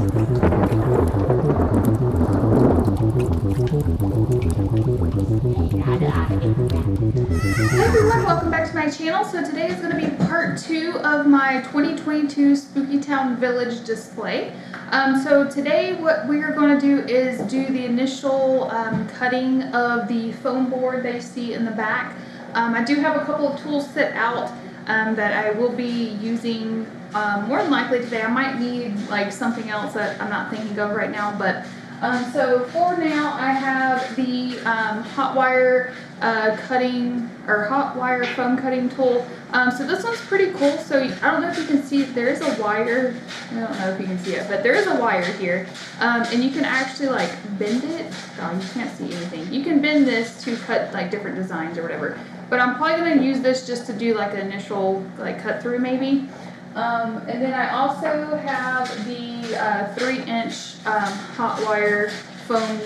Everyone, welcome back to my channel. So today is going to be part 2 of my 2022 Spooky Town Village display. So today what we are going to do is do the initial cutting of the foam board they see in the back. I do have a couple of tools set out that I will be using more than likely today. I might need like something else that I'm not thinking of right now, but so for now I have the hot wire cutting or hot wire foam cutting tool. So this one's pretty cool. So I don't know if you can see, there is a wire. I don't know if you can see it, but there is a wire here, and you can actually like bend it. Oh, you can't see anything. You can bend this to cut like different designs or whatever. But I'm probably going to use this just to do like an initial like cut through maybe. And then I also have the 3-inch hot wire foam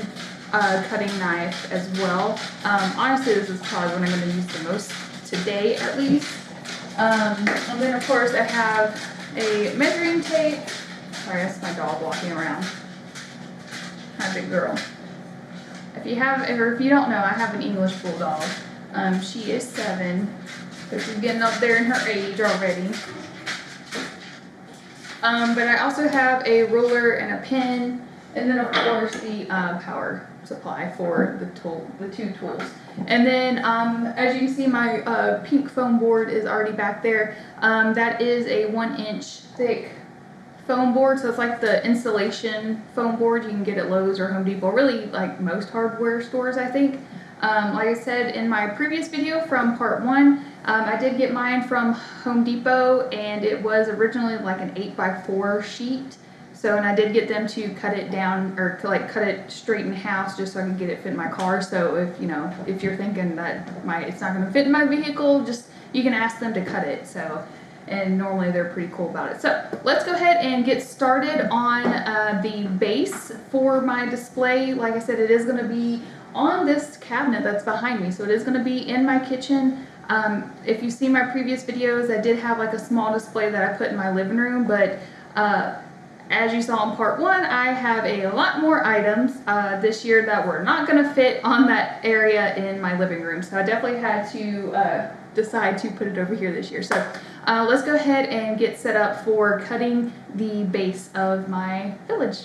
cutting knife as well. Honestly, this is probably what I'm going to use the most today at least. And then of course I have a measuring tape. Sorry, that's my dog walking around. Hi, big girl. If you don't know, I have an English bulldog. She is 7, so she's getting up there in her age already. But I also have a ruler and a pen, and then of course the power supply for the two tools. And then as you can see, my pink foam board is already back there. That is a 1-inch thick foam board, so it's like the insulation foam board you can get at Lowe's or Home Depot, really like most hardware stores I think. Like I said in my previous video from part 1, I did get mine from Home Depot, and it was originally like an 8x4 sheet. So, and I did get them to cut it down, or like cut it straight in half just so I can get it fit in my car. So if you're thinking that it's not going to fit in my vehicle, just you can ask them to cut it. So, and normally they're pretty cool about it. So let's go ahead and get started on the base for my display. Like I said, it is going to be on this cabinet that's behind me, so it is going to be in my kitchen. If you see my previous videos, I did have like a small display that I put in my living room, but as you saw in part 1, I have a lot more items this year that were not going to fit on that area in my living room, so I definitely had to decide to put it over here this year. So let's go ahead and get set up for cutting the base of my village.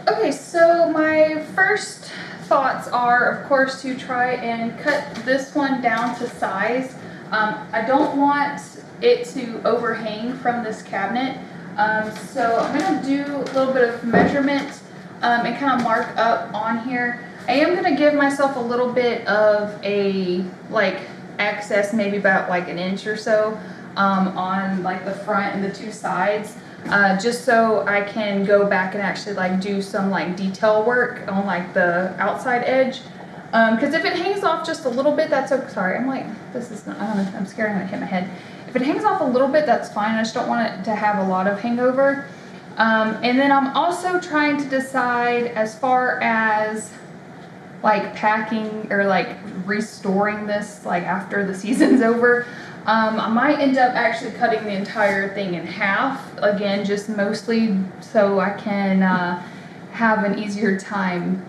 Okay, so my first thoughts are, of course, to try and cut this one down to size. I don't want it to overhang from this cabinet, so I'm going to do a little bit of measurement and kind of mark up on here. I am going to give myself a little bit of a like excess, maybe about like an inch or so on like the front and the 2 sides. Just so I can go back and actually like do some like detail work on like the outside edge. Because if it hangs off just a little bit, that's okay. Sorry, I'm like, this is not, I'm scared I'm gonna hit my head. If it hangs off a little bit, that's fine. I just don't want it to have a lot of hangover. And then I'm also trying to decide as far as like packing or like restoring this like after the season's over. I might end up actually cutting the entire thing in half, again, just mostly so I can have an easier time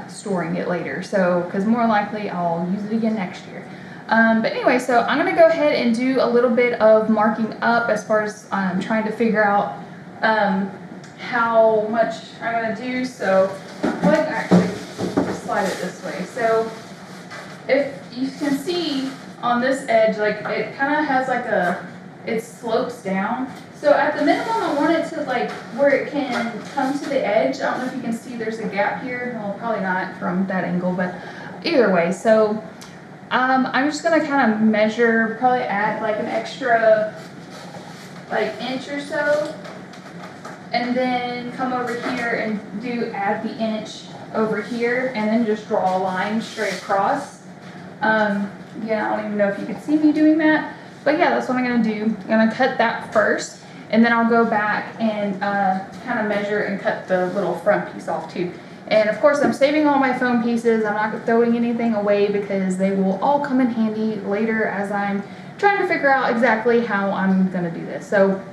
storing it later. So, because more likely I'll use it again next year. But anyway, so I'm going to go ahead and do a little bit of marking up as far as trying to figure out how much I'm going to do. So, I'm going to actually slide it this way. So, if you can see on this edge, like it kind of has like it slopes down. So at the minimum, I want it to like where it can come to the edge. I don't know if you can see there's a gap here. Well, probably not from that angle, but either way. So I'm just gonna kind of measure, probably add like an extra like inch or so, and then come over here and add the inch over here, and then just draw a line straight across. Yeah, I don't even know if you can see me doing that, but yeah, that's what I'm going to do. I'm going to cut that first, and then I'll go back and kind of measure and cut the little front piece off too. And of course, I'm saving all my foam pieces. I'm not throwing anything away because they will all come in handy later as I'm trying to figure out exactly how I'm going to do this. So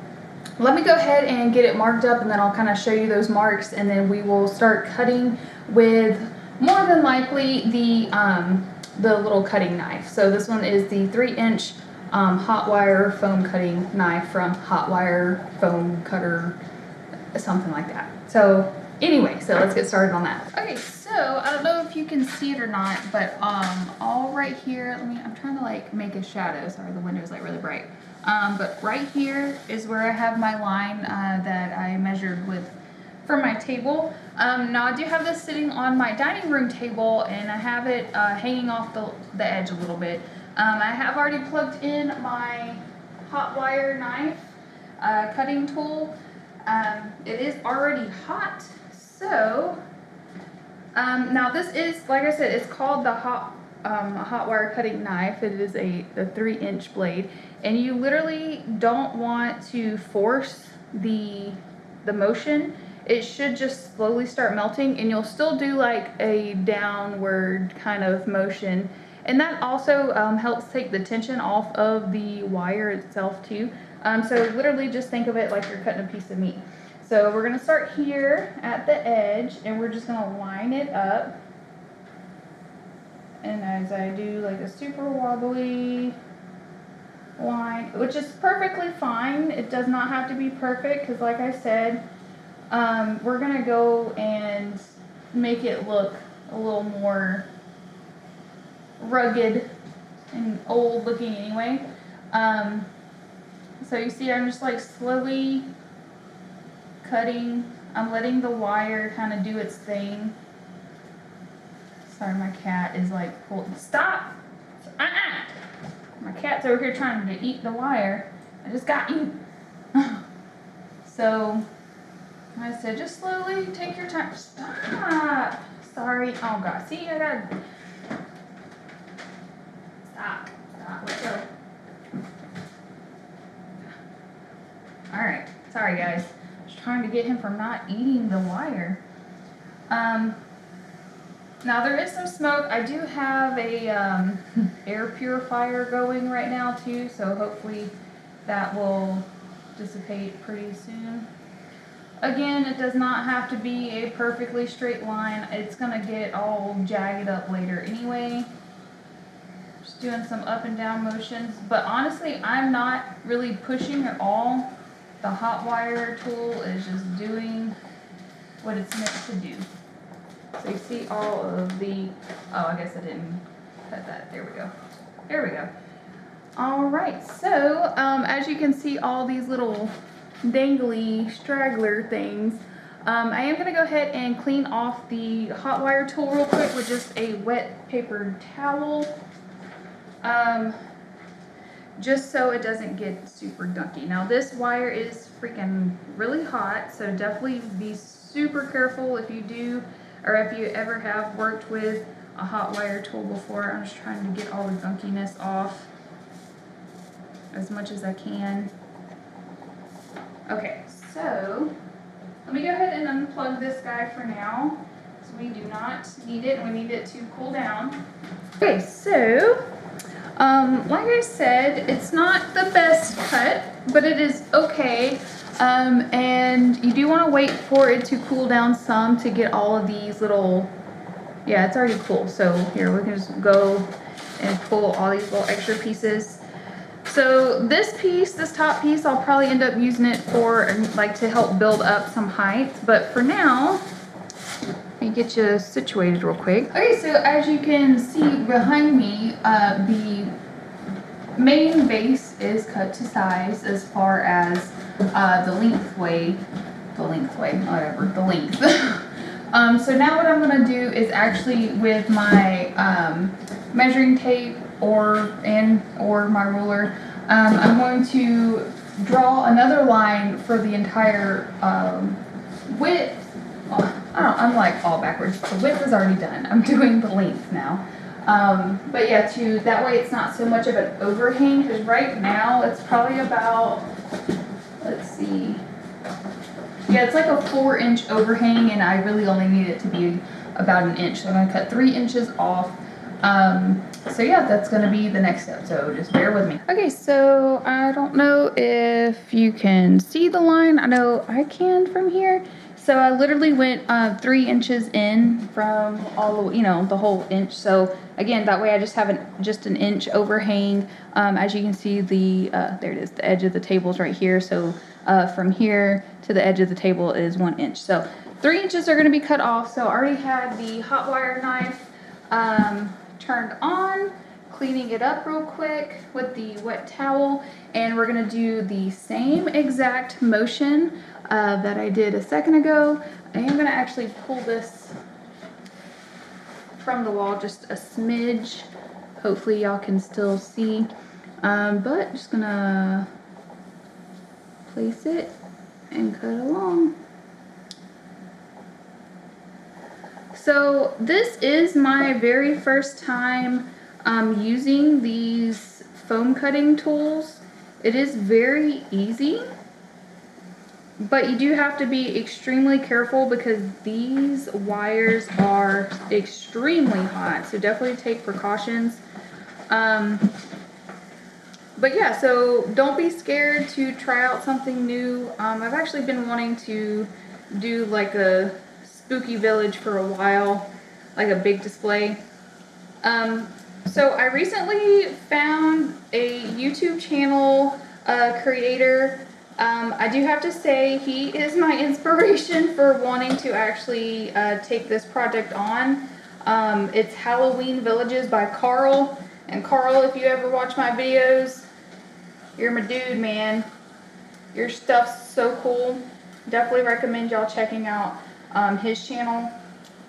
let me go ahead and get it marked up, and then I'll kind of show you those marks, and then we will start cutting with more than likely the little cutting knife. So this one is the 3-inch hot wire foam cutting knife from Hot Wire Foam Cutter, something like that. So anyway, so let's get started on that. Okay, so I don't know if you can see it or not, but all right here, I'm trying to like make a shadow. Sorry, the window's like really bright. But right here is where I have my line that I measured with for my table. Now I do have this sitting on my dining room table, and I have it hanging off the edge a little bit. I have already plugged in my hot wire knife cutting tool. It is already hot, so now this is, like I said, it's called the hot wire cutting knife. It is the 3-inch blade, and you literally don't want to force the motion. It should just slowly start melting, and you'll still do like a downward kind of motion, and that also helps take the tension off of the wire itself too. So literally just think of it like you're cutting a piece of meat. So we're going to start here at the edge, and we're just going to line it up. And as I do like a super wobbly line, which is perfectly fine. It does not have to be perfect, because like I said, we're going to go and make it look a little more rugged and old looking anyway. So you see I'm just like slowly cutting. I'm letting the wire kind of do its thing. Sorry, my cat is like, stop! My cat's over here trying to eat the wire. I just got you. So, like I said, just slowly take your time. Stop! Sorry. Oh God. See, I got. Stop. Let go. Alright. Sorry, guys. Just trying to get him from not eating the wire. Now there is some smoke. I do have a air purifier going right now too, so hopefully that will dissipate pretty soon. Again, it does not have to be a perfectly straight line. It's gonna get all jagged up later anyway. Just doing some up and down motions, but honestly, I'm not really pushing at all. The hot wire tool is just doing what it's meant to do. So you see all of the, oh, I guess I didn't cut that. There we go. There we go. All right, so as you can see, all these little dangly straggler things, I am gonna go ahead and clean off the hot wire tool real quick with just a wet paper towel, just so it doesn't get super gunky. Now this wire is freaking really hot, so definitely be super careful if you do, or if you ever have worked with a hot wire tool before. I'm just trying to get all the gunkiness off as much as I can. Okay, so let me go ahead and unplug this guy for now, because we do not need it, and we need it to cool down. Okay, so like I said, it's not the best cut, but it is okay. And you do want to wait for it to cool down some to get all of these little, yeah, it's already cool. So here, we can just go and pull all these little extra pieces. So this piece, this top piece, I'll probably end up using it for, like, to help build up some height. But for now, let me get you situated real quick. Okay, so as you can see behind me, the main base is cut to size as far as the length. So now what I'm going to do is actually with my measuring tape or my ruler, I'm going to draw another line for the entire width. I'm like all backwards. The width is already done. I'm doing the length now. But yeah, that way it's not so much of an overhang, because right now it's probably about, let's see, yeah, it's like a 4-inch overhang, and I really only need it to be about 1 inch. So I'm going to cut 3 inches off So yeah, that's gonna be the next step, so just bear with me. Okay, so I don't know if you can see the line. I know I can from here. So I literally went 3 inches in from all the, the whole inch. So again, that way I just have just an inch overhang. As you can see, there it is, the edge of the table is right here. So from here to the edge of the table is 1 inch. So 3 inches are gonna be cut off. So I already had the hot wire knife turned on, cleaning it up real quick with the wet towel, and we're gonna do the same exact motion that I did a second ago. I am gonna actually pull this from the wall just a smidge. Hopefully y'all can still see, but just gonna place it and cut along. So this is my very first time using these foam cutting tools. It is very easy, but you do have to be extremely careful because these wires are extremely hot, so definitely take precautions. But yeah, so don't be scared to try out something new. I've actually been wanting to do like a spooky village for a while, like a big display. So I recently found a YouTube channel creator. I do have to say he is my inspiration for wanting to actually take this project on. It's Halloween Villages by Carl. And Carl, if you ever watch my videos, you're my dude, man. Your stuff's so cool. Definitely recommend y'all checking out his channel.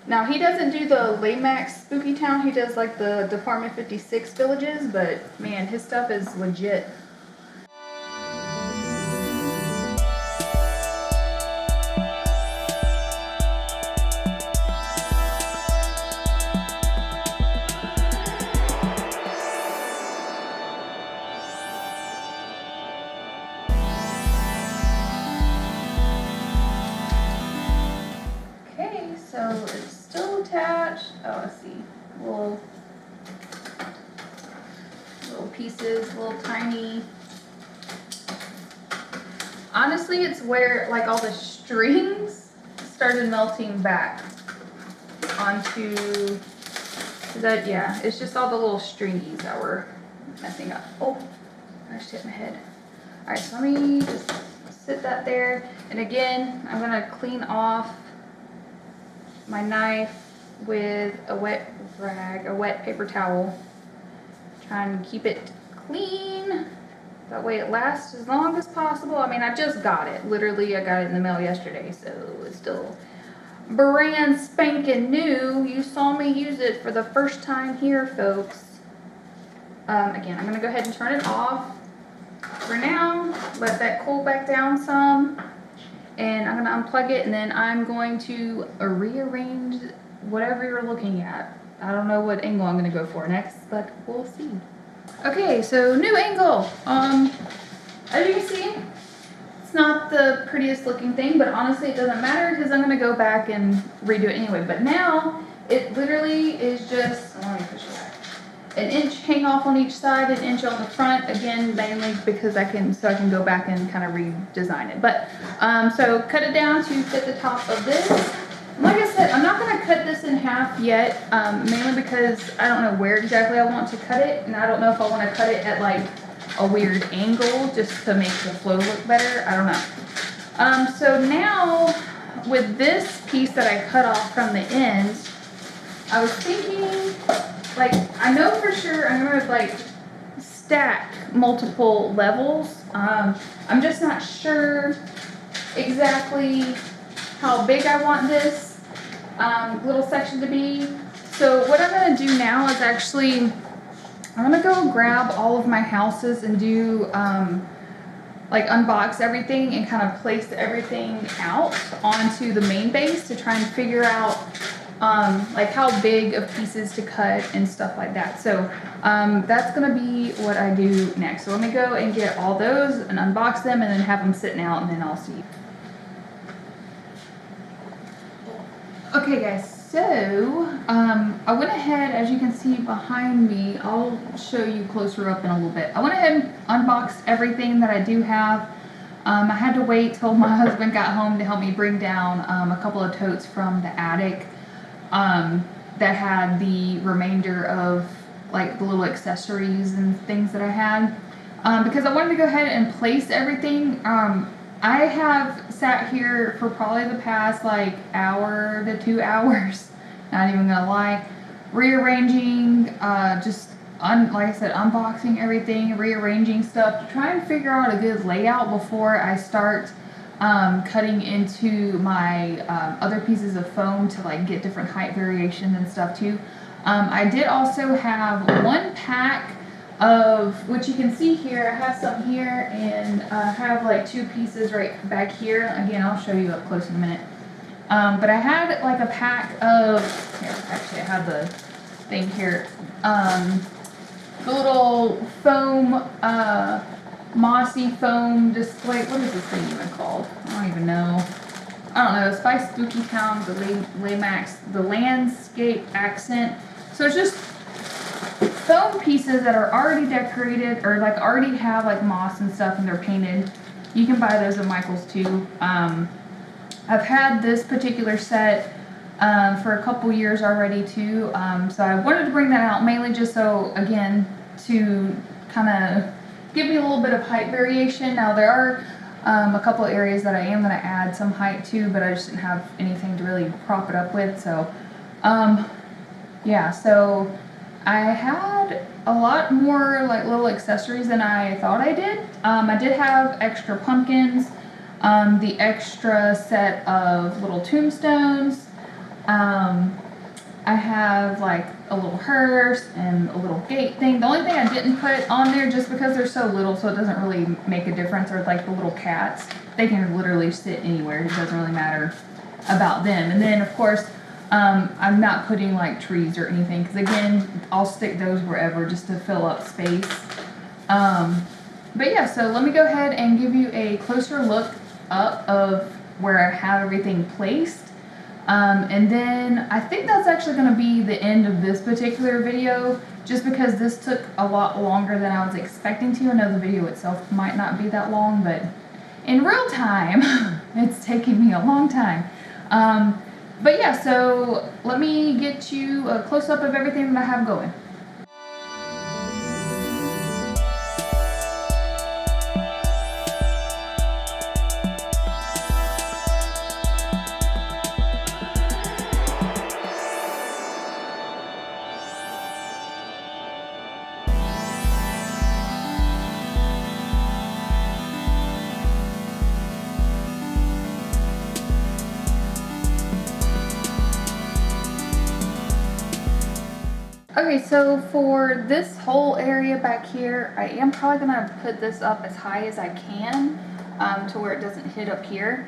Now, he doesn't do the Lemax Spooky Town. He does like the Department 56 villages, but man, his stuff is legit. Okay, so it's still attached. Oh, I see. Little pieces, little tiny. Honestly, it's where like all the strings started melting back onto that. Yeah, it's just all the little stringies that were messing up. Oh, I just hit my head. All right, so let me just sit that there. And again, I'm gonna clean off my knife with a wet rag, a wet paper towel. Try and keep it clean. That way it lasts as long as possible. I mean, I just got it. Literally, I got it in the mail yesterday, so it's still brand spanking new. You saw me use it for the first time here, folks. Again, I'm gonna go ahead and turn it off for now. Let that cool back down some. And I'm gonna unplug it, and then I'm going to rearrange whatever you're looking at. I don't know what angle I'm gonna go for next, but we'll see. Okay, so new angle. As you can see, it's not the prettiest looking thing, but honestly it doesn't matter because I'm gonna go back and redo it anyway. But now it literally is just, let me push it back, an inch hang off on each side, an inch on the front, again mainly because I can go back and kind of redesign it. But so cut it down to fit the top of this. And like I said, I'm not going to cut this in half yet, mainly because I don't know where exactly I want to cut it, and I don't know if I want to cut it at like a weird angle just to make the flow look better. I don't know. So now with this piece that I cut off from the end, I was thinking, like, I know for sure I'm gonna like stack multiple levels. I'm just not sure exactly how big I want this little section to be. So what I'm gonna do now is actually, I'm gonna go grab all of my houses and do like unbox everything and kind of place everything out onto the main base to try and figure out like how big of pieces to cut and stuff like that. So that's gonna be what I do next. So let me go and get all those and unbox them and then have them sitting out, and then I'll see. Okay guys, So, I went ahead, as you can see behind me, I'll show you closer up in a little bit. I went ahead and unboxed everything that I do have. I had to wait till my husband got home to help me bring down a couple of totes from the attic that had the remainder of like the little accessories and things that I had. Because I wanted to go ahead and place everything. I have sat here for probably the past like hour to 2 hours, not even gonna lie, rearranging, like I said, unboxing everything, rearranging stuff to try and figure out a good layout before I start cutting into my other pieces of foam to like get different height variations and stuff too. I did also have one pack of, which you can see here, I have some here, and I have like 2 pieces right back here. Again, I'll show you up close in a minute. But I had like a pack of, here, actually I have the thing here, the little foam, mossy foam display, what is this thing even called? I don't even know. I don't know, it's by Spooky Town, the Lemax, the landscape accent. So it's just foam pieces that are already decorated or like already have like moss and stuff and they're painted. You can buy those at Michael's too. I've had this particular set for a couple years already too. So I wanted to bring that out mainly just so, again, to kind of give me a little bit of height variation. Now there are a couple of areas that I am going to add some height to, but I just didn't have anything to really prop it up with. So yeah, so I had a lot more like little accessories than I thought I did. I did have extra pumpkins, the extra set of little tombstones. I have like a little hearse and a little gate thing. The only thing I didn't put on there, just because they're so little, so it doesn't really make a difference, are like the little cats. They can literally sit anywhere. It doesn't really matter about them. And then of course, I'm not putting like trees or anything, because again, I'll stick those wherever just to fill up space. But yeah, so let me go ahead and give you a closer look up of where I have everything placed. And then I think that's actually going to be the end of this particular video, just because this took a lot longer than I was expecting to. I know the video itself might not be that long, but in real time, it's taking me a long time. But yeah, so let me get you a close-up of everything that I have going. Okay, so for this whole area back here, I am probably going to put this up as high as I can, to where it doesn't hit up here.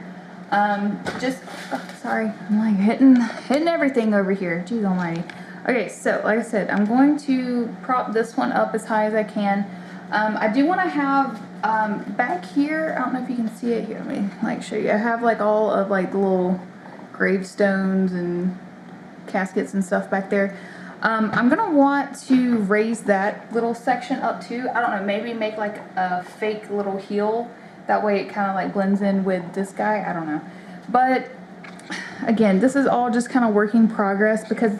Sorry, I'm like hitting everything over here. Jeez almighty. Okay, so like I said, I'm going to prop this one up as high as I can. I do want to have, back here, I don't know if you can see it here, let me like show you. I have like all of like the little gravestones and caskets and stuff back there. I'm gonna want to raise that little section up too. I don't know, maybe make like a fake little hill. That way it kind of like blends in with this guy. I don't know. But again, this is all just kind of work in progress, because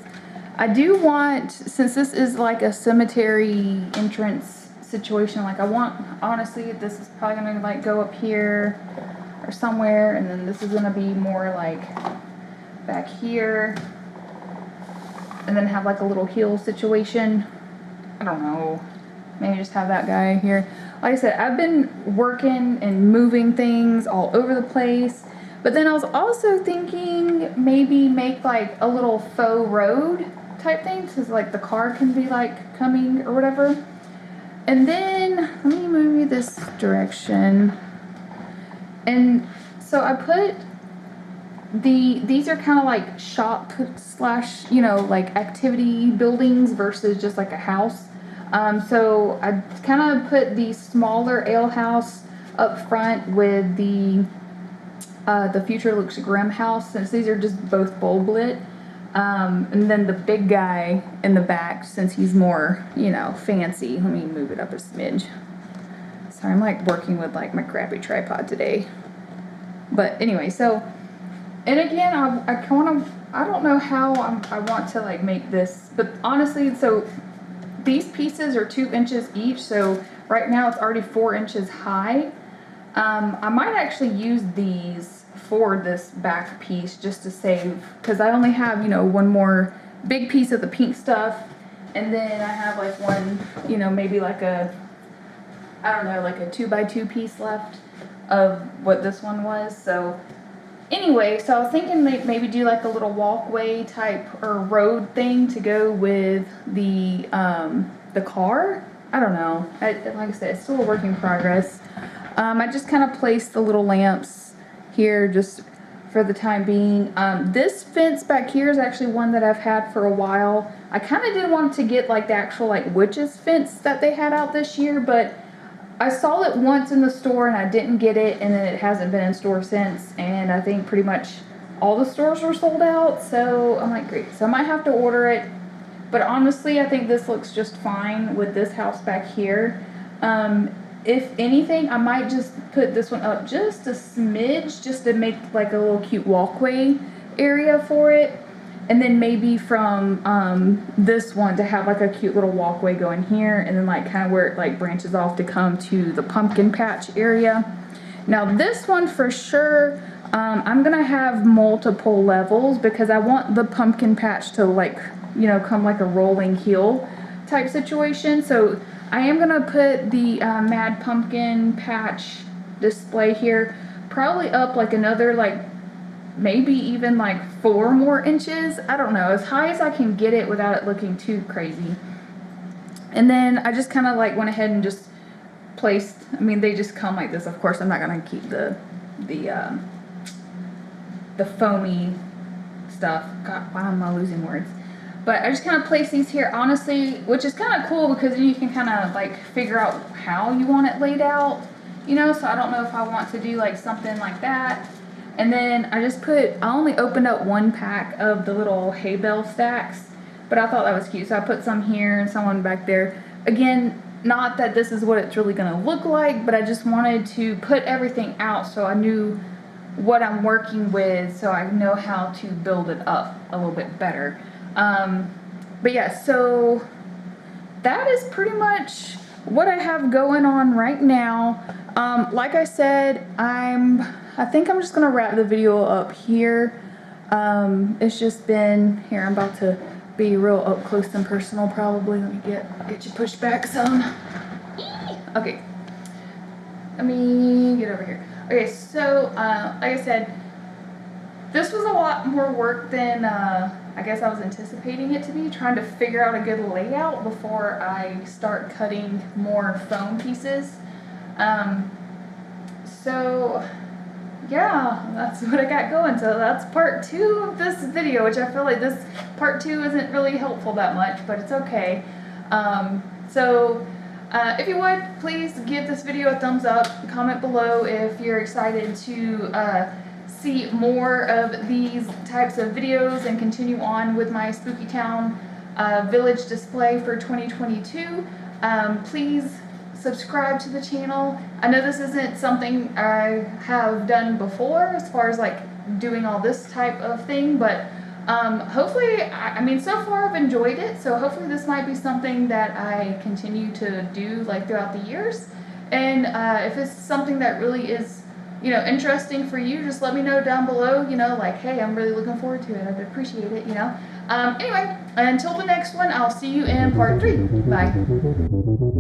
I do want, since this is like a cemetery entrance situation, like I want, honestly, this is probably gonna like go up here or somewhere, and then this is gonna be more like back here, and then have like a little hill situation. I don't know, maybe just have that guy here. Like I said, I've been working and moving things all over the place, but then I was also thinking maybe make like a little faux road type thing, so like the car can be like coming or whatever. And then let me move you this direction. And so I put these are kind of like shop slash, you know, like activity buildings versus just like a house. So I kind of put the smaller ale house up front with the Future Looks Grim house, since these are just both bulb lit. And then the big guy in the back, since he's more, you know, fancy. Let me move it up a smidge. Sorry, I'm like working with like my crappy tripod today. But anyway, so, and again, I don't know how I want to like make this, but honestly, so these pieces are 2 inches each, so right now it's already 4 inches high. I might actually use these for this back piece just to save, because I only have, you know, one more big piece of the pink stuff, and then I have like one, you know, maybe like a, I don't know, like a 2x2 piece left of what this one was. So anyway, so I was thinking maybe do like a little walkway type or road thing to go with the car. I don't know. Like I said, it's still a work in progress. I just kind of placed the little lamps here just for the time being. This fence back here is actually one that I've had for a while. I kind of did want to get like the actual like witches fence that they had out this year, but I saw it once in the store and I didn't get it, and then it hasn't been in store since, and I think pretty much all the stores were sold out, so I'm like, great, so I might have to order it. But honestly, I think this looks just fine with this house back here. If anything, I might just put this one up just a smidge, just to make like a little cute walkway area for it. And then maybe from this one to have like a cute little walkway going here, and then like kind of where it like branches off to come to the pumpkin patch area. Now this one for sure, I'm gonna have multiple levels because I want the pumpkin patch to like, you know, come like a rolling hill type situation. So I am gonna put the Mad Pumpkin patch display here, probably up like another like maybe even like 4 more inches. I don't know, as high as I can get it without it looking too crazy. And then I just kind of like went ahead and just placed, I mean, they just come like this. Of course, I'm not gonna keep the foamy stuff. God, why am I losing words? But I just kind of place these here, honestly, which is kind of cool because then you can kind of like figure out how you want it laid out, you know. So I don't know if I want to do like something like that. And then I only opened up 1 pack of the little hay bale stacks, but I thought that was cute. So I put some here and someone back there. Again, not that this is what it's really gonna look like, but I just wanted to put everything out so I knew what I'm working with, so I know how to build it up a little bit better. But yeah, so that is pretty much what I have going on right now. Like I said, I think I'm just gonna wrap the video up here. It's just been, here, I'm about to be real up close and personal probably. Let me get you pushed back some. Okay, let me get over here. Okay, so like I said, this was a lot more work than I guess I was anticipating it to be, trying to figure out a good layout before I start cutting more foam pieces. So yeah, that's what I got going. So that's part 2 of this video, which I feel like this part 2 isn't really helpful that much, but it's okay. If you would, please give this video a thumbs up, comment below if you're excited to see more of these types of videos and continue on with my Spooky Town village display for 2022. Please subscribe to the channel. I know this isn't something I have done before as far as like doing all this type of thing, but hopefully, I mean, so far I've enjoyed it, so hopefully this might be something that I continue to do like throughout the years. And if it's something that really is, you know, interesting for you, just let me know down below, you know, like, hey, I'm really looking forward to it, I'd appreciate it, you know. Anyway, until the next one, I'll see you in part 3. Bye.